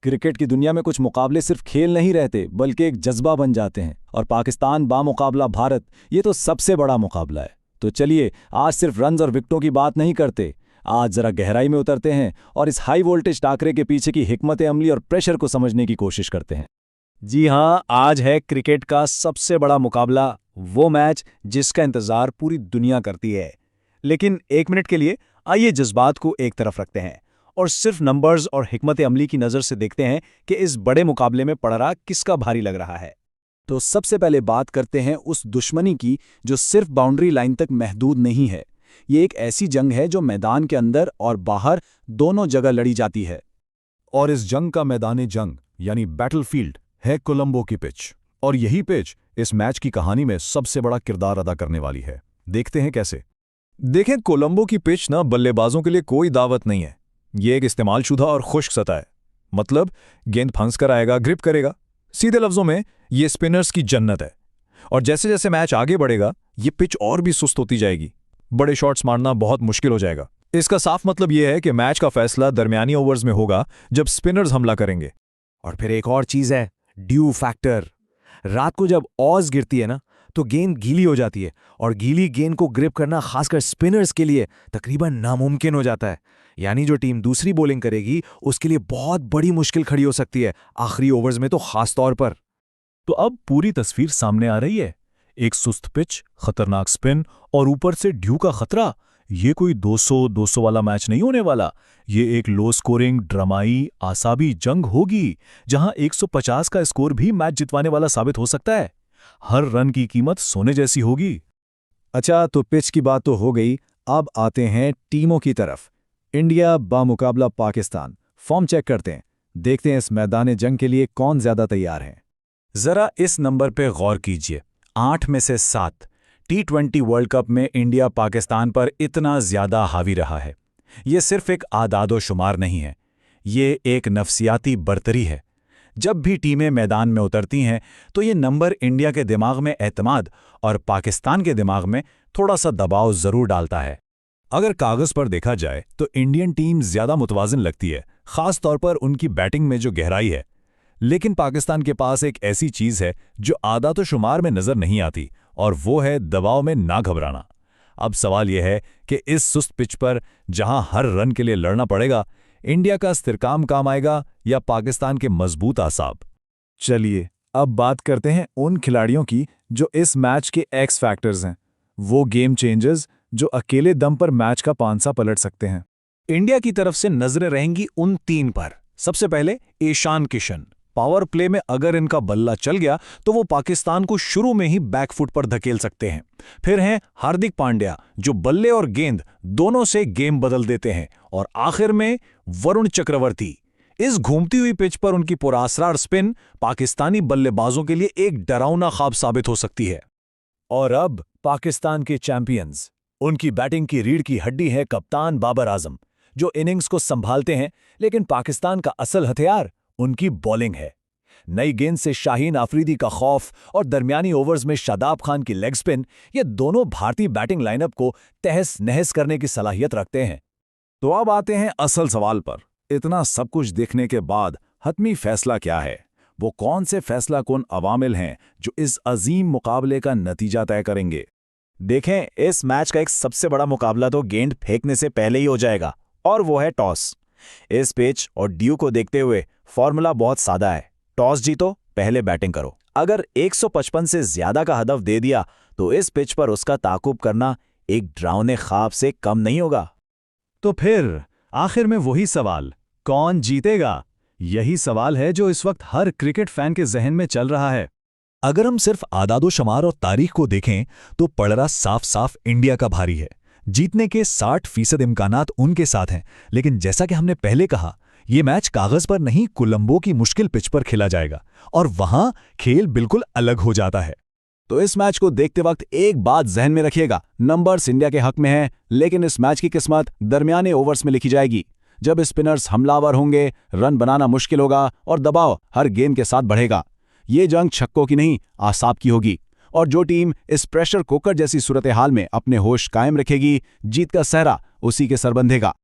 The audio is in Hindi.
क्रिकेट की दुनिया में कुछ मुकाबले सिर्फ खेल नहीं रहते बल्कि एक जज्बा बन जाते हैं, और पाकिस्तान बामुकाबला भारत ये तो सबसे बड़ा मुकाबला है। तो चलिए आज सिर्फ रन्स और विकेटों की बात नहीं करते, आज जरा गहराई में उतरते हैं और इस हाई वोल्टेज टाकरे के पीछे की हिकमत अमली और प्रेशर को समझने की कोशिश करते हैं। जी हाँ, आज है क्रिकेट का सबसे बड़ा मुकाबला, वो मैच जिसका इंतजार पूरी दुनिया करती है। लेकिन एक मिनट के लिए आइए जज्बात को एक तरफ रखते हैं और सिर्फ नंबर्स और हिकमत अमली की नज़र से देखते हैं कि इस बड़े मुकाबले में पड़रा किसका भारी लग रहा है। तो सबसे पहले बात करते हैं उस दुश्मनी की जो सिर्फ बाउंड्री लाइन तक महदूद नहीं है। ये एक ऐसी जंग है जो मैदान के अंदर और बाहर दोनों जगह लड़ी जाती है। और इस जंग का मैदान जंग यानी बैटलफील्ड है कोलंबो की पिच, और यही पिच इस मैच की कहानी में सबसे बड़ा किरदार अदा करने वाली है। देखते हैं कैसे। देखें, कोलंबो की पिच ना बल्लेबाजों के लिए कोई दावत नहीं है। ये एक इस्तेमालशुदा और खुश्क सतह है, मतलब गेंद फंस कर आएगा, ग्रिप करेगा। सीधे लफ्जों में ये स्पिनर्स की जन्नत है। और जैसे जैसे मैच आगे बढ़ेगा ये पिच और भी सुस्त होती जाएगी, बड़े शॉट्स मारना बहुत मुश्किल हो जाएगा। इसका साफ मतलब यह है कि मैच का फैसला दरमियानी ओवर्स में होगा जब स्पिनर्स हमला करेंगे। और फिर एक और चीज है, ड्यू फैक्टर। रात को जब ऑज गिरती है ना तो गेंद गीली हो जाती है, और गीली गेंद को ग्रिप करना खासकर स्पिनर्स के लिए तकरीबन नामुमकिन हो जाता है। यानी जो टीम दूसरी बॉलिंग करेगी उसके लिए बहुत बड़ी मुश्किल खड़ी हो सकती है, आखिरी ओवर्स में तो खास तौर पर। तो अब पूरी तस्वीर सामने आ रही है। एक सुस्त पिच, खतरनाक स्पिन और ऊपर से ड्यू का खतरा। ये कोई 200 वाला मैच नहीं होने वाला। ये एक लो स्कोरिंग, ड्रामाई, आसाबी जंग होगी जहां 150 का स्कोर भी मैच जितवाने वाला साबित हो सकता है। हर रन की कीमत सोने जैसी होगी। अच्छा, तो पिच की बात तो हो गई, अब आते हैं टीमों की तरफ। इंडिया बामुकाबला पाकिस्तान। फॉर्म चेक करते हैं, देखते हैं इस मैदान जंग के लिए कौन ज्यादा तैयार है। जरा इस नंबर पे गौर कीजिए, 8 में से 7। T20 वर्ल्ड कप में इंडिया पाकिस्तान पर इतना ज्यादा हावी रहा है। ये सिर्फ एक आदादो शुमार नहीं है, ये एक नफसियाती बर्तरी है। जब भी टीमें मैदान में उतरती हैं तो ये नंबर इंडिया के दिमाग में एतमाद और पाकिस्तान के दिमाग में थोड़ा सा दबाव जरूर डालता है। अगर कागज पर देखा जाए तो इंडियन टीम ज्यादा मुतवाज़िन लगती है, खास तौर पर उनकी बैटिंग में जो गहराई है। लेकिन पाकिस्तान के पास एक ऐसी चीज है जो आदातो शुमार में नजर नहीं आती, और वो है दबाव में ना घबराना। अब सवाल यह है कि इस सुस्त पिच पर जहां हर रन के लिए लड़ना पड़ेगा, इंडिया का इस्तिहकाम काम आएगा या पाकिस्तान के मजबूत आसाब। चलिए अब बात करते हैं उन खिलाड़ियों की जो इस मैच के एक्स फैक्टर्स हैं, वो गेम चेंजर्स जो अकेले दम पर मैच का पांसा पलट सकते हैं। इंडिया की तरफ से नजरें रहेंगी उन 3 पर। सबसे पहले ईशान किशन। पावर प्ले में अगर इनका बल्ला चल गया तो वो पाकिस्तान को शुरू में ही बैकफुट पर धकेल सकते हैं। फिर हैं हार्दिक पांड्या, जो बल्ले और गेंद दोनों से गेम बदल देते हैं। और आखिर में वरुण चक्रवर्ती। इस घूमती हुई पिच पर उनकी पुरअसरार स्पिन पाकिस्तानी बल्लेबाजों के लिए एक डरावना ख्वाब साबित हो सकती है। और अब पाकिस्तान के चैंपियंस, उनकी बैटिंग की रीढ़ की हड्डी है कप्तान बाबर आजम, जो इनिंग्स को संभालते हैं। लेकिन पाकिस्तान का असल हथियार उनकी बॉलिंग है। नई गेंद से शाहीन आफरीदी का खौफ और दरमियानी ओवर्स में शादाब खान की लेग स्पिन, ये दोनों भारतीय बैटिंग लाइनअप को तहस नहस करने की सलाहियत रखते हैं। तो अब आते हैं असल सवाल पर। इतना सब कुछ देखने के बाद हतमी फैसला क्या है? वो कौन से फैसला कौन अवामिल हैं जो इस अजीम मुकाबले का नतीजा तय करेंगे? देखें, इस मैच का एक सबसे बड़ा मुकाबला तो गेंद फेंकने से पहले ही हो जाएगा, और वो है टॉस। इस पिच और ड्यू को देखते हुए फॉर्मूला बहुत सादा है, टॉस जीतो, पहले बैटिंग करो। अगर 155 से ज्यादा का हदफ दे दिया तो इस पिच पर उसका ताकुब करना एक डरावने ख्वाब से कम नहीं होगा। तो फिर आखिर में वही सवाल, कौन जीतेगा? यही सवाल है जो इस वक्त हर क्रिकेट फैन के जहन में चल रहा है। अगर हम सिर्फ आदादो शुमार और तारीख को देखें तो पड़रा साफ साफ इंडिया का भारी है। जीतने के 60% इम्कानात उनके साथ हैं। लेकिन जैसा कि हमने पहले कहा, ये मैच कागज पर नहीं, कोलंबो की मुश्किल पिच पर खेला जाएगा, और वहां खेल बिल्कुल अलग हो जाता है। तो इस मैच को देखते वक्त एक बात जहन में रखिएगा, नंबर्स इंडिया के हक में हैं, लेकिन इस मैच की किस्मत दरमियाने ओवर्स में लिखी जाएगी। जब स्पिनर्स हमलावर होंगे, रन बनाना मुश्किल होगा और दबाव हर गेंद के साथ बढ़ेगा। ये जंग छक्कों की नहीं, आसाब की होगी। और जो टीम इस प्रेशर कुकर जैसी सूरत हाल में अपने होश कायम रखेगी, जीत का सहरा उसी के सर बंधेगा।